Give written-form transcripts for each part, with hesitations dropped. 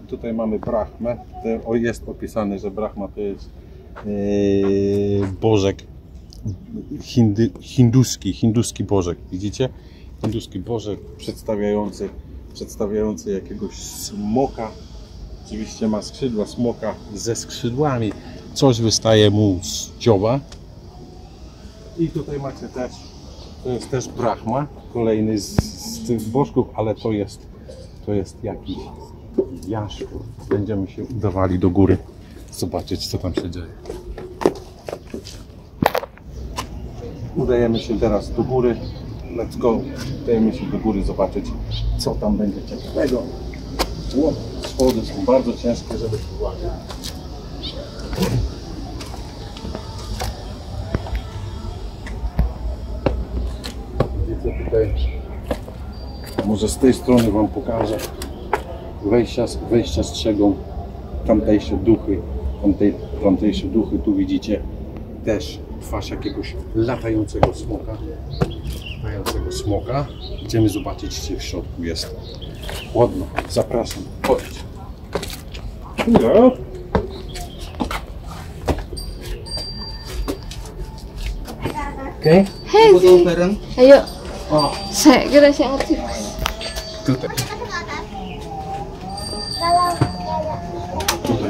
Tutaj mamy Brahmę. Jest opisane, że Brahma to jest bożek hinduski bożek. Widzicie? Hinduski bożek przedstawiający jakiegoś smoka. Oczywiście ma skrzydła smoka ze skrzydłami. Coś wystaje mu z dzioba. I tutaj macie też, to jest też Brahma, kolejny z tych bożków, ale to jest jakiś jaszczur. Będziemy się udawali do góry, zobaczyć, co tam się dzieje. Udajemy się teraz do góry. Let's go. Udajemy się do góry, zobaczyć, co tam będzie ciekawego. Schody są bardzo ciężkie, żeby tu włazić. Widzę tutaj, może z tej strony wam pokażę. Wejścia strzegą tamtejsze duchy. Tu widzicie też twarz jakiegoś latającego smoka. Idziemy zobaczyć, czy w środku jest chłodno. Zapraszam, chodźcie. No. Oke? Hei, ayo. Saya kira saya ngerti. Tutaj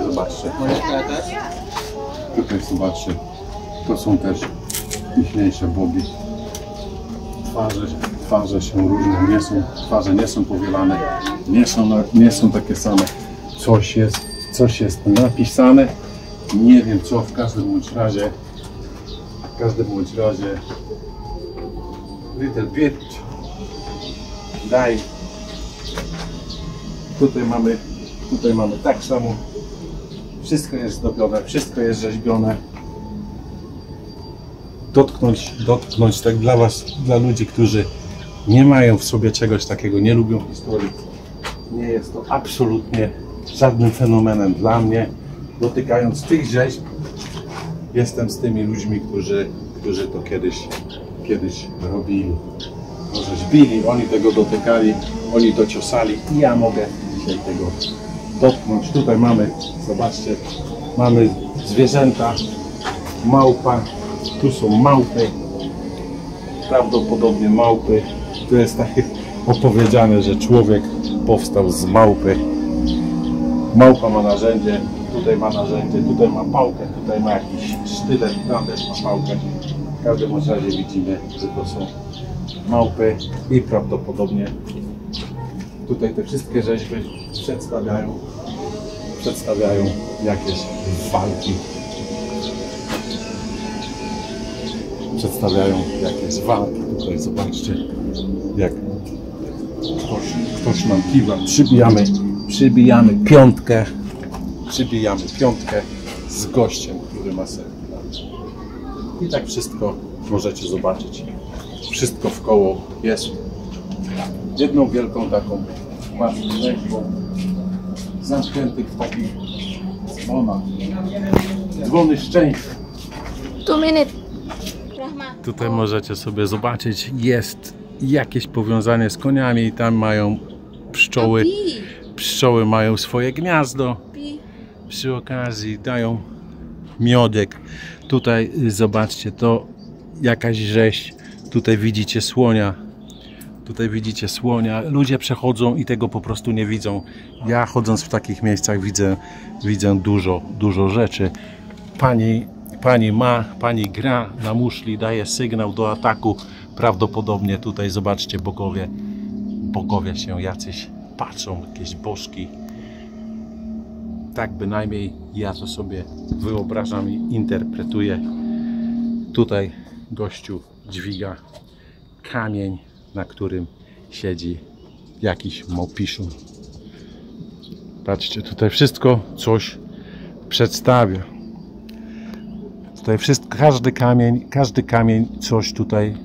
zobaczcie. Tutaj zobaczcie. To są też ichniejsze bogi. Twarze są różne, twarze nie są powielane, nie są takie same. Coś jest napisane. Nie wiem co, w każdym bądź razie little bit. Daj. Tutaj mamy tak samo. Wszystko jest zdobione, wszystko jest rzeźbione. Dotknąć tak dla was, dla ludzi, którzy nie mają w sobie czegoś takiego, nie lubią historii. Nie jest to absolutnie żadnym fenomenem dla mnie. Dotykając tych rzeźb, jestem z tymi ludźmi, którzy to kiedyś robili. Rzeźbili, oni tego dotykali, oni to ciosali i ja mogę dzisiaj tego dotknąć. Tutaj mamy, zobaczcie, mamy zwierzęta, małpa, tu są małpy, prawdopodobnie małpy. Tu jest takie opowiedziane, że człowiek powstał z małpy. Małpa ma narzędzie, tutaj ma pałkę, tutaj ma jakiś sztylet, tam też ma pałkę. W każdym razie widzimy, że to są małpy i prawdopodobnie tutaj te wszystkie rzeźby przedstawiają jakieś walki. Tutaj zobaczcie, jak ktoś nam kiwa. Przybijamy piątkę z gościem, który ma serwis. I tak wszystko możecie zobaczyć. Wszystko w koło jest jedną wielką taką rzeźbą zamkniętych w takich dzwonach. Dzwony szczęścia. 2 minut. Tutaj możecie sobie zobaczyć, jest jakieś powiązanie z koniami i tam mają pszczoły. Pszczoły mają swoje gniazdo. Przy okazji dają miodek. Tutaj zobaczcie, to jakaś rzeź. Tutaj widzicie słonia. Ludzie przechodzą i tego po prostu nie widzą. Ja chodząc w takich miejscach widzę dużo rzeczy. pani gra na muszli, daje sygnał do ataku. Prawdopodobnie tutaj, zobaczcie, bogowie się jacyś patrzą, jakieś bożki. Tak bynajmniej ja to sobie wyobrażam i interpretuję. Tutaj gościu dźwiga kamień, na którym siedzi jakiś małpiszun. Patrzcie, tutaj wszystko coś przedstawia. Tutaj wszystko, każdy kamień coś tutaj,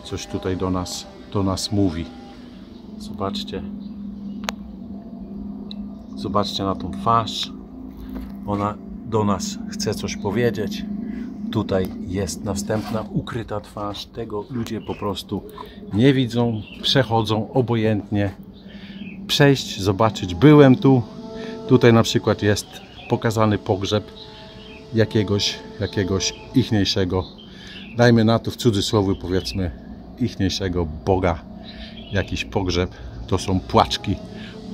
coś tutaj do nas mówi. Zobaczcie. Zobaczcie na tą twarz. Ona do nas chce coś powiedzieć. Tutaj jest następna ukryta twarz. Tego ludzie po prostu nie widzą, przechodzą obojętnie. Przejść, zobaczyć. Byłem tu. Tutaj na przykład jest pokazany pogrzeb jakiegoś ichniejszego, dajmy na to w cudzysłowie powiedzmy, ichniejszego Boga. Jakiś pogrzeb. To są płaczki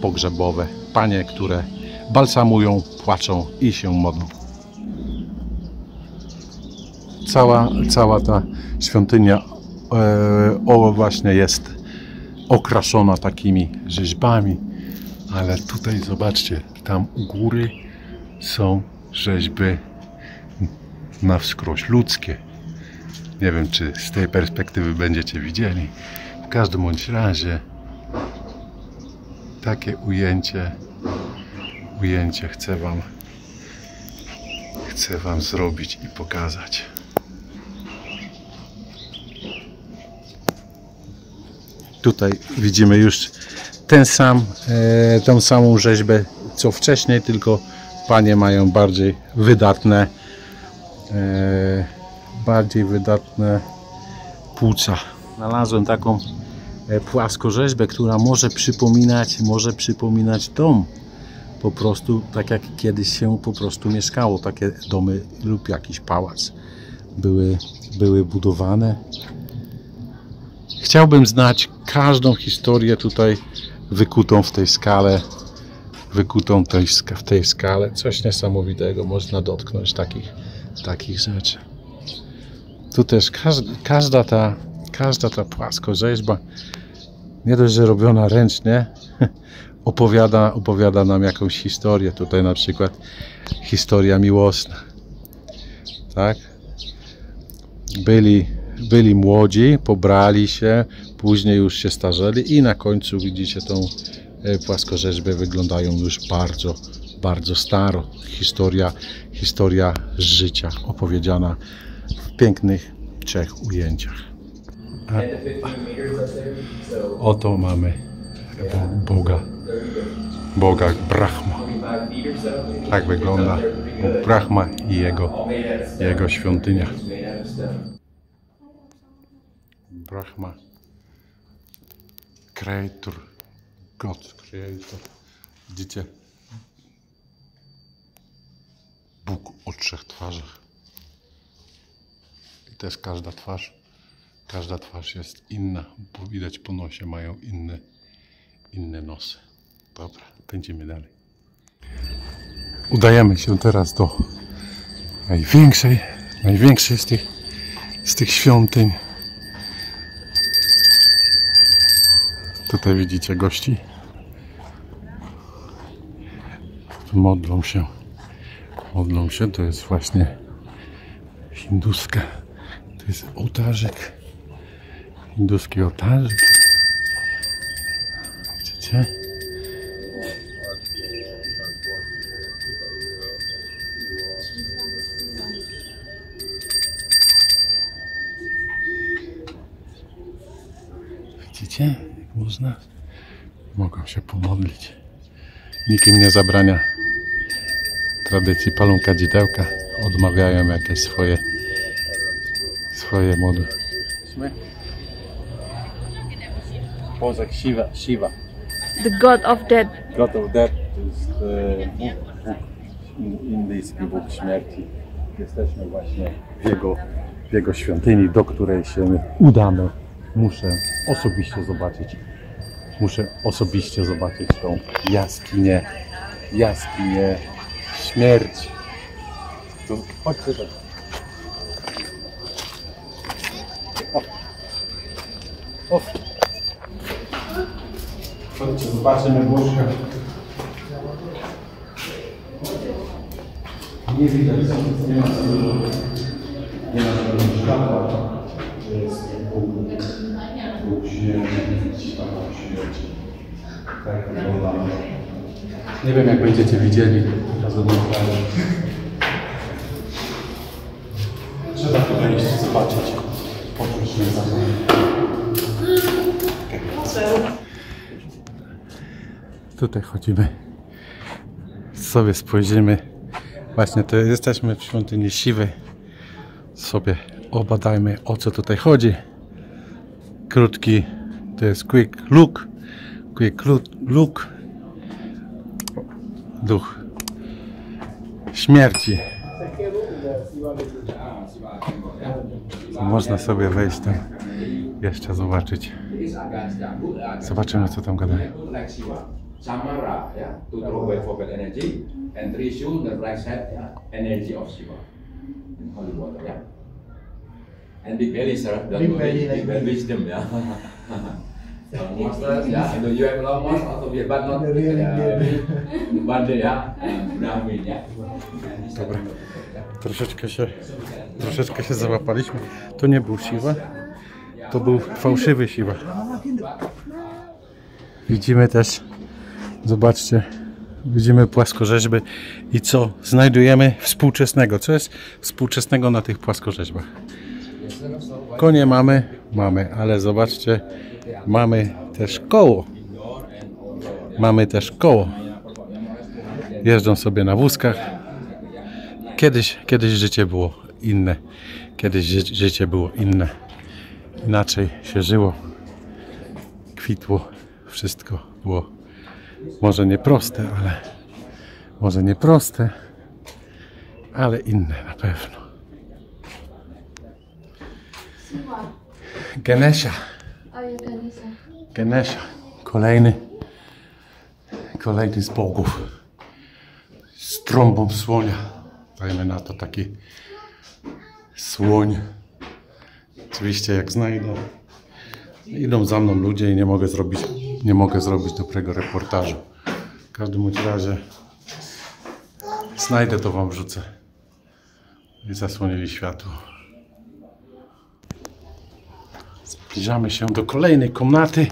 pogrzebowe. Panie, które balsamują, płaczą i się modlą. Cała ta świątynia właśnie jest okraszona takimi rzeźbami, ale tutaj zobaczcie, tam u góry są rzeźby na wskroś ludzkie. Nie wiem, czy z tej perspektywy będziecie widzieli. W każdym bądź razie takie ujęcie chcę wam zrobić i pokazać. Tutaj widzimy już tą samą rzeźbę co wcześniej, tylko panie mają bardziej wydatne płuca. Znalazłem taką płaskorzeźbę, która może przypominać dom. Po prostu tak jak kiedyś się po prostu mieszkało, takie domy lub jakiś pałac były budowane. Chciałbym znać każdą historię tutaj wykutą w tej skale. Coś niesamowitego, można dotknąć takich rzeczy. Tu też każda ta płaskorzeźba, nie dość, że robiona ręcznie, opowiada nam jakąś historię. Tutaj na przykład historia miłosna. Tak? Byli młodzi, pobrali się, później już się starzeli i na końcu widzicie tą płaskorzeźbę, wyglądają już bardzo, bardzo staro. Historia życia opowiedziana w pięknych 3 ujęciach. Oto mamy Boga Brahma. Tak wygląda Bóg Brahma i jego świątynia. Brahma, Creator, God Creator. Widzicie? Bóg o 3 twarzach. I też każda twarz jest inna, bo widać po nosie mają inne nosy. Dobra, pędzimy dalej. Udajemy się teraz do największej z tych świątyń. Tutaj widzicie gości. Modlą się. To jest właśnie hinduska. To jest ołtarzyk. Hinduski ołtarzyk. Widzicie? Widzicie? Jak mogą się pomodlić. Nikim nie zabrania tradycji palą kadzidełka. Odmawiają jakieś swoje mody. Bożek Shiva. The god of death. God of Death to jest indyjski Bóg śmierci. Jesteśmy właśnie w jego świątyni, do której się udamy. Muszę osobiście zobaczyć tą jaskinię śmierci. To chodźcie tak. O. Chodźcie, zobaczymy łóżka. Nie widać, nie ma żadnego światła. To jest Bóg śmierci, tak wygląda. Nie wiem, jak będziecie widzieli. Trzeba tu wejść, zobaczyć. Poczuć się za Tutaj chodzimy. Sobie spojrzymy. Właśnie to jesteśmy w świątyni Siwy. Sobie obadajmy, o co tutaj chodzi. Krótki, to jest quick look. Duch śmierci. Można sobie wejść tam, jeszcze zobaczyć. Zobaczymy, co tam gadają. Samara, yeah, to throw away forbidden energy, and Trishul, the black set, yeah, energy of Shiva in holy water, yeah. And big belly, sir, big belly wisdom, yeah. Monsters, yeah, and you have a lot of monsters also, but not one day, yeah, Brahmin, yeah. Dobra, troszeczkę się załapaliśmy. To nie był Shiva, to był fałszywy Shiva. Widzimy też, zobaczcie, widzimy płaskorzeźby i co znajdujemy współczesnego. Co jest współczesnego na tych płaskorzeźbach? Konie mamy, ale zobaczcie, mamy też koło. Jeżdżą sobie na wózkach. Kiedyś życie było inne. Życie było inne. Inaczej się żyło. Kwitło. Wszystko było może nie proste, ale inne na pewno. Ganesha. Ganesha. Kolejny z bogów. Z trąbą słonia. Dajmy na to taki słoń. Oczywiście jak znajdę. Idą za mną ludzie i nie mogę zrobić dobrego reportażu. W każdym razie znajdę, to wam wrzucę. I zasłonili światło. Zbliżamy się do kolejnej komnaty.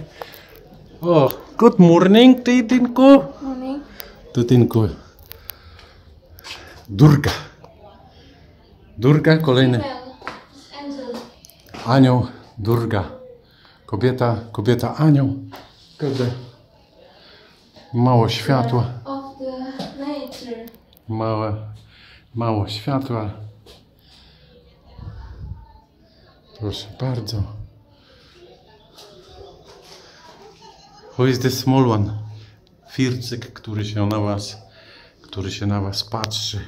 O, good morning, Tytinku. Tytinku. Durga, kolejny. Anioł, Durga. Kobieta anioł. Mało światła. Mało światła. Proszę bardzo. Who is the small one? Fircyk, który się na was patrzy.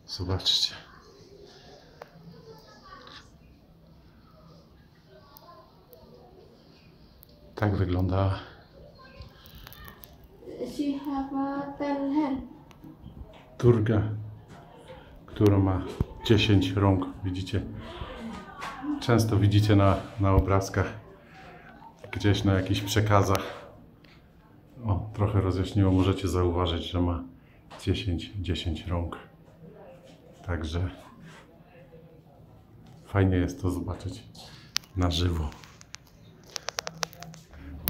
Zobaczcie. Tak wygląda. Durga, która ma 10 rąk. Widzicie? Często widzicie na obrazkach, gdzieś na jakichś przekazach. O, trochę rozjaśniło. Możecie zauważyć, że ma 10 rąk. Także fajnie jest to zobaczyć na żywo.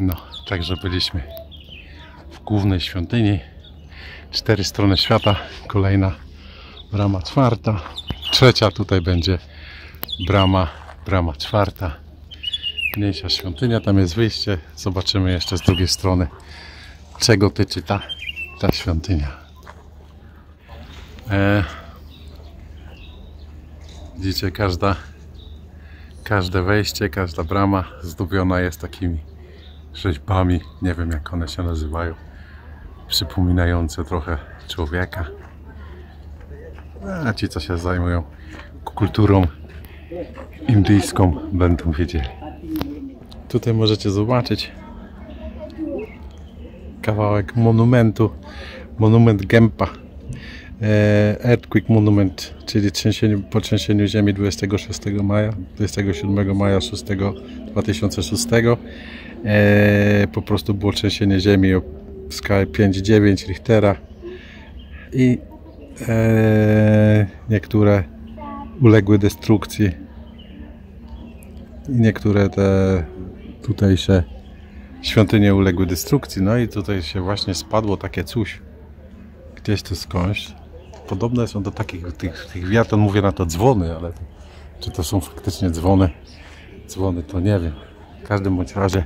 No, także byliśmy w głównej świątyni. 4 strony świata. Kolejna brama czwarta. Trzecia tutaj będzie brama czwarta. Mniejsza świątynia, tam jest wyjście. Zobaczymy jeszcze z drugiej strony, czego tyczy ta świątynia. Widzicie, każde wejście, każda brama zdobiona jest takimi rzeźbami. Nie wiem, jak one się nazywają. Przypominające trochę człowieka. A ci, co się zajmują kulturą indyjską, będą wiedzieli. Tutaj możecie zobaczyć kawałek monumentu. Monument Gempa. Earthquake Monument, czyli po trzęsieniu ziemi 26 maja, 27 maja 2006. Po prostu było trzęsienie ziemi o skali 5,9 Richtera i niektóre uległy destrukcji i niektóre te tutejsze świątynie uległy destrukcji. No i tutaj się właśnie spadło takie coś gdzieś tu skądś. Podobne są do takich tych wiatr, mówię na to dzwony, ale czy to są faktycznie dzwony to nie wiem. W każdym bądź razie,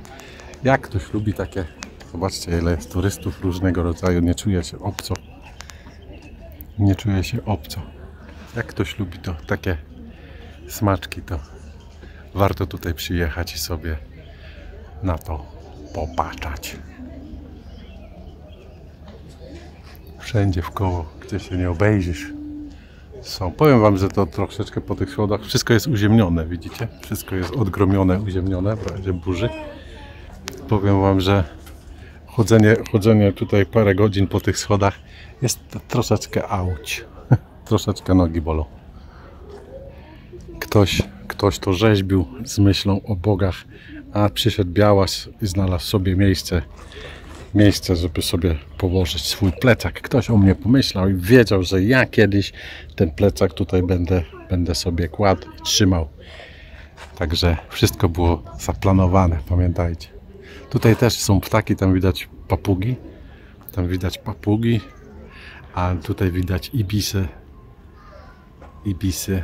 jak ktoś lubi takie, zobaczcie ile jest turystów różnego rodzaju, nie czuje się obco. Nie czuje się obco. Jak ktoś lubi to takie smaczki, to warto tutaj przyjechać i sobie na to popatrzeć. Wszędzie w koło, gdzie się nie obejrzysz, są. Powiem wam, że to troszeczkę po tych schodach wszystko jest uziemnione, widzicie? Wszystko jest odgromione, uziemnione w razie burzy. Powiem wam, że chodzenie tutaj parę godzin po tych schodach jest troszeczkę auć. Troszeczkę nogi bolą. Ktoś to rzeźbił z myślą o bogach, a przyszedł białas i znalazł sobie miejsce, żeby sobie położyć swój plecak. Ktoś o mnie pomyślał i wiedział, że ja kiedyś ten plecak tutaj będę sobie kładł i trzymał. Także wszystko było zaplanowane, pamiętajcie. Tutaj też są ptaki, tam widać papugi. A tutaj widać ibisy.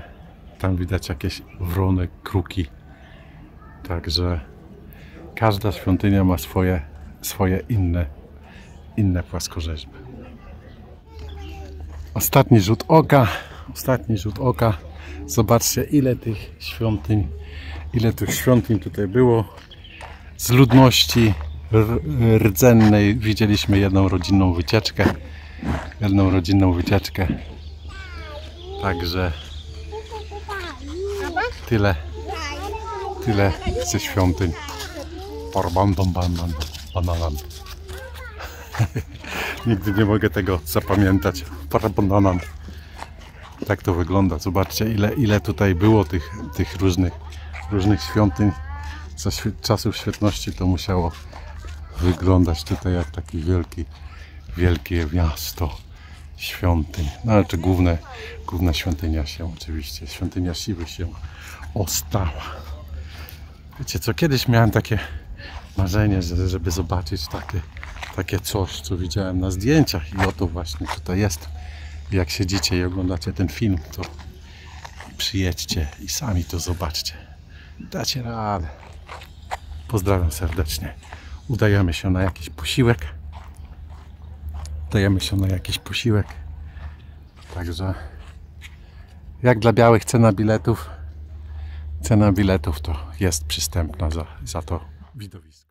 Tam widać jakieś wrony, kruki. Także każda świątynia ma swoje inne płaskorzeźby. Ostatni rzut oka. Zobaczcie, ile tych świątyń tutaj było. Z ludności rdzennej widzieliśmy jedną rodzinną wycieczkę. Także tyle ze świątyń. Nigdy nie mogę tego zapamiętać. Tak to wygląda. Zobaczcie, ile tutaj było tych różnych świątyń. Za czasów świetności to musiało wyglądać tutaj jak taki wielkie miasto świątyń. No ale czy główna świątynia się oczywiście, świątynia Siwy się ostała. Wiecie co, kiedyś miałem takie marzenie, żeby zobaczyć takie coś, co widziałem na zdjęciach i oto właśnie tutaj jest. Jak siedzicie i oglądacie ten film, to przyjedźcie i sami to zobaczcie. Dacie radę. Pozdrawiam serdecznie. Udajemy się na jakiś posiłek. Także jak dla białych cena biletów to jest przystępna za to widowisko.